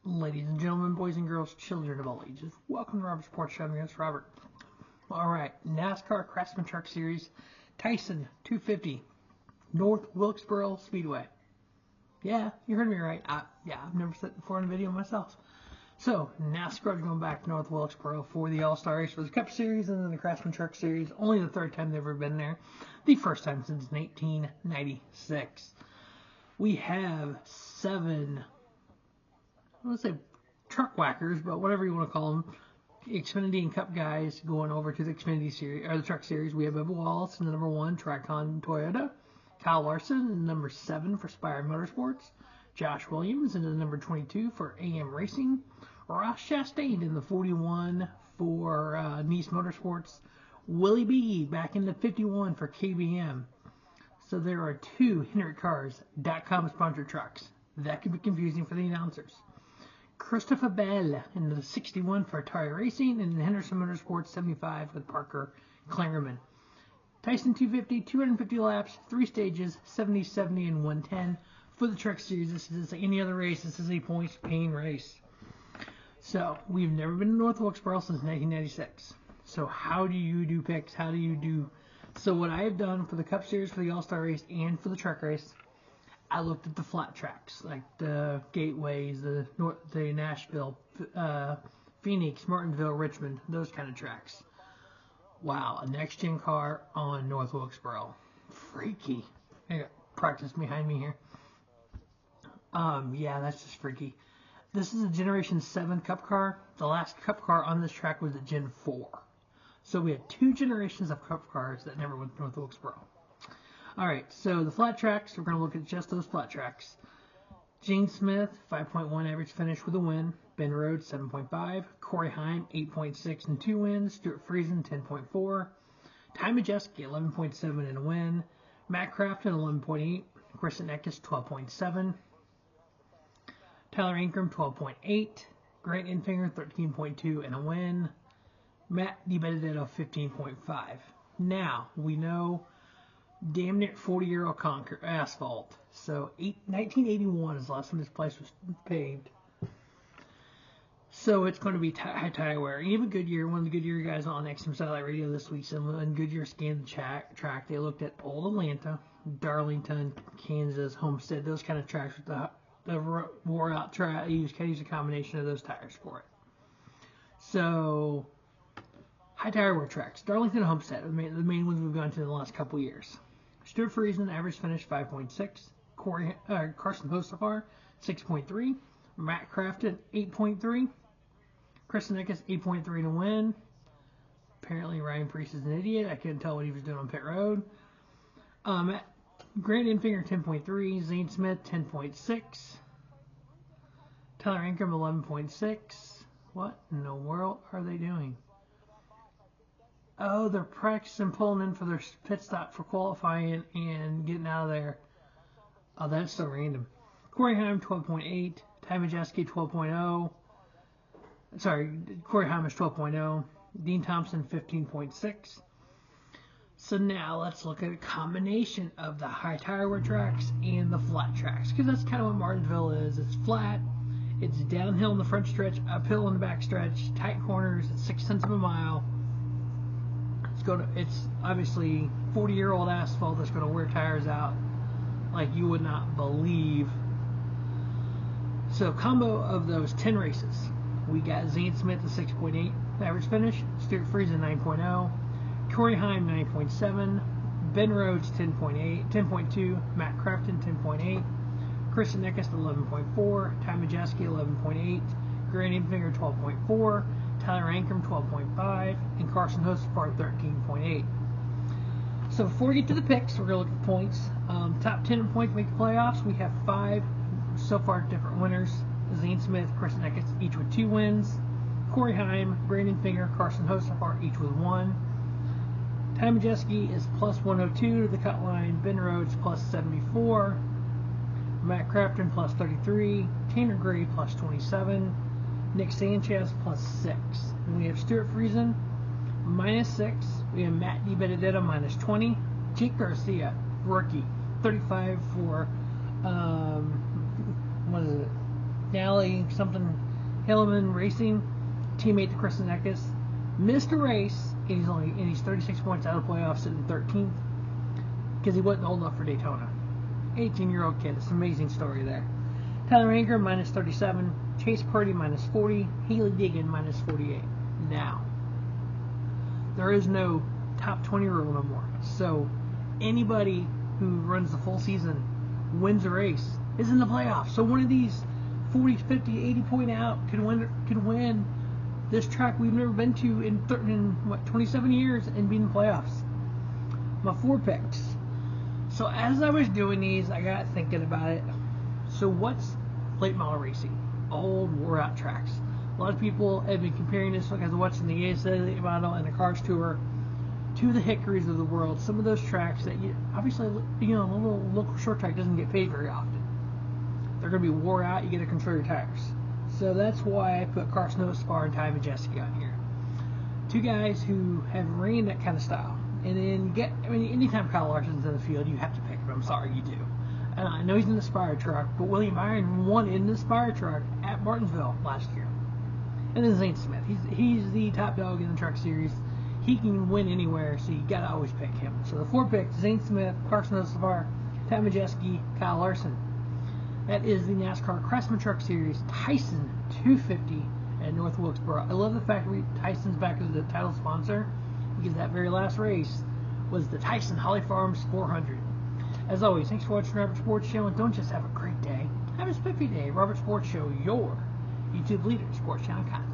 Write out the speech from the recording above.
Ladies and gentlemen, boys and girls, children of all ages, welcome to Robert's Sports Show. I'm your host, Robert. Alright, NASCAR Craftsman Truck Series, Tyson 250, North Wilkesboro Speedway. Yeah, you heard me right. I've never said it before in a video myself. So, NASCAR is going back to North Wilkesboro for the All-Star Race for the Cup Series and then the Craftsman Truck Series. Only the third time they've ever been there. The first time since 1996. We have 7... let's say truck whackers, but whatever you want to call them, Xfinity and Cup guys going over to the Xfinity series or the Truck Series. We have Bubba Wallace in the number 1 Tricon Toyota, Kyle Larson in the number 7 for Spire Motorsports, Josh Williams in the number 22 for AM Racing, Ross Chastain in the 41 for Nice Motorsports, Willie B back in the 51 for KBM. So there are 2 HendrickCars.com sponsored trucks. That could be confusing for the announcers. Christopher Bell in the 61 for Atari Racing, and the Henderson Motorsports 75 with Parker Klingerman. Tyson 250, 250 laps, 3 stages, 70, 70, and 110 for the Truck Series. This is like any other race. This is a points-paying race. So, we've never been to North Wilkesboro since 1996. So, how do you do picks? How do you do... So, what I have done for the Cup Series, for the All-Star Race, and for the Truck Race, I looked at the flat tracks, like the Gateways, the Nashville, Phoenix, Martinsville, Richmond, those kind of tracks. Wow, a next-gen car on North Wilkesboro. Freaky. I got practice behind me here. Yeah, that's just freaky. This is a Generation 7 Cup car. The last Cup car on this track was a Gen 4. So we had 2 generations of Cup cars that never went to North Wilkesboro. Alright, so the flat tracks, we're going to look at just those flat tracks. Gene Smith, 5.1 average finish with a win. Ben Rhodes, 7.5. Corey Heim, 8.6 and 2 wins. Stuart Friesen, 10.4. Ty Majeski, 11.7 and a win. Matt Crafton, 11.8. Kristen Eckes, 12.7. Tyler Ankrum, 12.8. Grant Enfinger, 13.2 and a win. Matt DiBenedetto, 15.5. Now, we know damn near 40-year-old asphalt. So 1981 is the last time this place was paved. So it's going to be high tire wear. Even Goodyear, one of the Goodyear guys on XM Satellite Radio this week, said when Goodyear scanned the track, they looked at Old Atlanta, Darlington, Kansas, Homestead, those kind of tracks with the wore out track. They used a combination of those tires for it. So high tire wear tracks. Darlington and Homestead are the main ones we've gone to in the last couple years. Stuart Friesen, average finish 5.6. Carson Hostafar, 6.3. Matt Crafton, 8.3. Kristen Eckes, 8.3 to win. Apparently Ryan Preece is an idiot. I couldn't tell what he was doing on pit road. Grant Enfinger, 10.3. Zane Smith, 10.6. Tyler Ankrum, 11.6. What in the world are they doing? Oh, they're practicing pulling in for their pit stop for qualifying and getting out of there. Oh, that's so random. Corey Heim, 12.8. Ty Majeski, 12.0. Sorry, Corey Heim is 12.0. Dean Thompson, 15.6. So now let's look at a combination of the high tire wear tracks and the flat tracks, because that's kind of what Martinsville is. It's flat. It's downhill in the front stretch, uphill in the back stretch, tight corners. It's 0.6 of a mile. It's obviously 40-year-old asphalt that's going to wear tires out like you would not believe. So combo of those 10 races, we got Zane Smith at 6.8 average finish, Stuart Friesen 9.0, Corey Heim 9.7, Ben Rhodes 10.2, Matt Crafton 10.8, Kristen Eckes 11.4, Ty Majeski 11.8, Grant Enfinger 12.4, Tyler Ankrum 12.5, and Carson Hostafar 13.8. So before we get to the picks, we're going to look at points. Top 10 in points make the playoffs. We have 5 so far different winners. Zane Smith, Kristen Eckes, each with 2 wins. Corey Heim, Grant Enfinger, Carson Hostafar, each with 1. Ty Majeski is plus 102 to the cut line. Ben Rhodes plus 74. Matt Crafton plus 33. Tanner Gray plus 27. Nick Sanchez plus 6. And we have Stuart Friesen minus 6. We have Matt DiBenedetto minus 20. Jake Garcia, rookie, 35 for what is it? Nally something Hillman Racing, teammate to Chris Neckis, missed a race, and he's 36 points out of the playoffs, sitting 13th because he wasn't old enough for Daytona. 18-year-old kid. It's an amazing story there. Tyler Anker minus 37, Chase Purdy minus 40, Haley Deegan minus 48. Now, there is no top 20 rule no more. So anybody who runs the full season, wins a race, is in the playoffs. So one of these 40, 50, 80 point out can win this track we've never been to in 27 years and be in the playoffs. My 4 picks. So as I was doing these, I got thinking about it. So what's late model racing? Old, wore out tracks. A lot of people have been comparing this because of watching the ASA late model and the Cars Tour to the Hickories of the world. Some of those tracks that obviously, a little local short track doesn't get paid very often. They're going to be wore out. You got to control your tires. So that's why I put Carson Spar and Ty Majeski on here. 2 guys who have ran that kind of style. And then anytime Kyle Larson's in the field, you have to pick him. I'm sorry, you do. And I know he's in the Spire truck, but William Byron won in the Spire truck at Martinsville last year. And then Zane Smith. He's the top dog in the Truck Series. He can win anywhere, so you got to always pick him. So the 4 picks: Zane Smith, Carson Spar, Ty Majeski, Kyle Larson. That is the NASCAR Craftsman Truck Series Tyson 250 at North Wilkesboro. I love the fact that Tyson's back as the title sponsor, because that very last race was the Tyson Holly Farms 400. As always, thanks for watching Robert Sports Show, and don't just have a great day, have a spiffy day. Robert Sports Show, your YouTube leader, sports channel content.